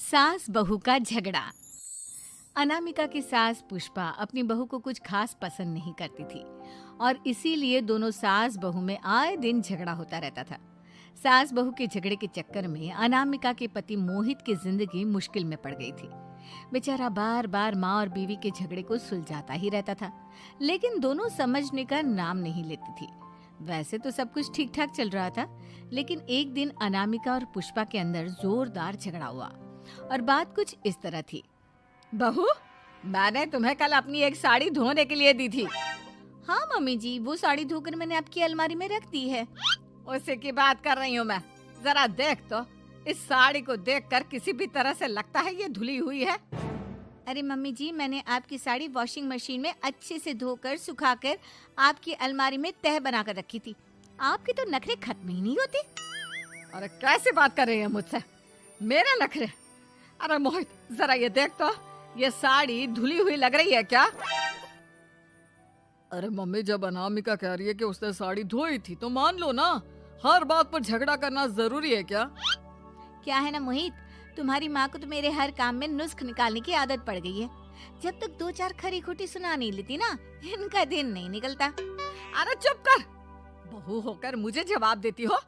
सास बहू का झगड़ा। अनामिका की सास पुष्पा अपनी बहू को कुछ खास पसंद नहीं करती थी और इसीलिए दोनों सास बहू में आए दिन झगड़ा होता रहता था। सास बहू के झगड़े के चक्कर में अनामिका के पति मोहित की जिंदगी मुश्किल में पड़ गई थी। बेचारा बार बार माँ और बीवी के झगड़े को सुलझाता ही रहता था, लेकिन दोनों समझने का नाम नहीं लेती थी। वैसे तो सब कुछ ठीक ठाक चल रहा था, लेकिन एक दिन अनामिका और पुष्पा के अंदर जोरदार झगड़ा हुआ और बात कुछ इस तरह थी। बहू, मैंने तुम्हें कल अपनी एक साड़ी धोने के लिए दी थी। हाँ मम्मी जी, वो साड़ी धोकर मैंने आपकी अलमारी में रख दी है। उसी की बात कर रही हूँ मैं। जरा देख तो, इस साड़ी को देखकर किसी भी तरह से लगता है ये धुली हुई है। अरे मम्मी जी, मैंने आपकी साड़ी वॉशिंग मशीन में अच्छे से धोकर सुखाकर आपकी अलमारी में तह बनाकर रखी थी। आपके तो नखरे खत्म ही नहीं होते। अरे कैसे बात कर रही है मुझसे? मेरे नखरे? अरे मोहित, जरा ये देख तो, ये साड़ी धुली हुई लग रही है क्या? अरे मम्मी, जब अनामिका कह रही है कि उसने साड़ी धोई थी तो मान लो ना। हर बात पर झगड़ा करना जरूरी है क्या? क्या है ना मोहित, तुम्हारी माँ को तो मेरे हर काम में नुस्ख निकालने की आदत पड़ गई है। जब तक दो चार खरी खोटी सुना नहीं लेती ना, इनका दिन नहीं निकलता। अरे चुप कर, बहू होकर मुझे जवाब देती हो।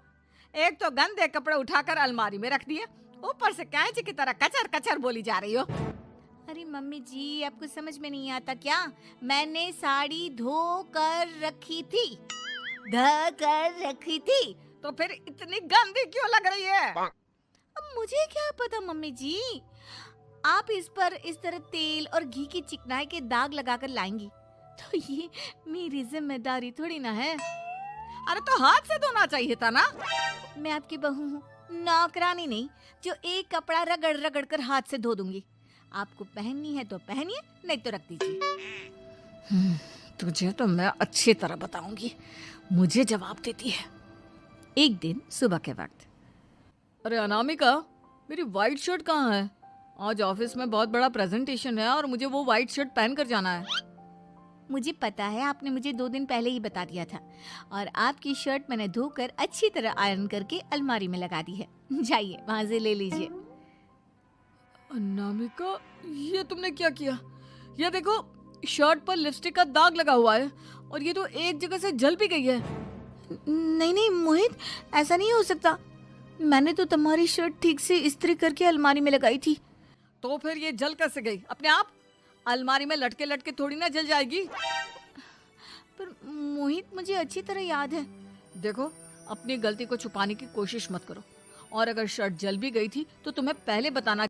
एक तो गंदे कपड़े उठाकर अलमारी में रख दिए, ऊपर से कैंची की तरह कचर कचर बोली जा रही हो। अरे मम्मी जी, आपको समझ में नहीं आता क्या? मैंने साड़ी धो कर रखी थी, धो कर रखी थी। तो फिर इतनी गंदी क्यों लग रही है? अब मुझे क्या पता मम्मी जी, आप इस पर इस तरह तेल और घी की चिकनाई के दाग लगाकर लाएंगी तो ये मेरी जिम्मेदारी थोड़ी ना है। अरे तो हाथ से धोना चाहिए था ना। मैं आपकी बहू हूँ, नौकरानी नहीं जो एक कपड़ा रगड़ रगड़ कर हाथ से धो दूंगी। आपको पहननी है तो पहनिए, नहीं तो रख दीजिए। तुझे तो मैं अच्छी तरह बताऊंगी, मुझे जवाब देती है। एक दिन सुबह के वक्त, अरे अनामिका, मेरी व्हाइट शर्ट कहाँ है? आज ऑफिस में बहुत बड़ा प्रेजेंटेशन है और मुझे वो व्हाइट शर्ट पहन कर जाना है। मुझे पता है, आपने मुझे 2 दिन पहले ही बता दिया था और आपकी शर्ट मैंने धोकर अच्छी तरह आयरन करके अलमारी में लगा दी है। जाइए वहां से ले लीजिए। अनामिका, ये तुमने क्या किया? ये देखो, शर्ट पर लिपस्टिक का दाग लगा हुआ है और ये तो एक जगह से जल भी गई है। नहीं नहीं मोहित, ऐसा नहीं हो सकता। मैंने तो तुम्हारी शर्ट ठीक से इस्त्री करके अलमारी में लगाई थी। तो फिर ये जल कैसे गई अपने आप? अलमारी में लटके लटके थोड़ी ना जल जाएगी। पर मोहित, मुझे अच्छी तरह याद है। देखो, अपनी गलती को छुपाने की कोशिश मत करो, और अगर शर्ट जल भी गई थी तो तुम्हें पहले बताना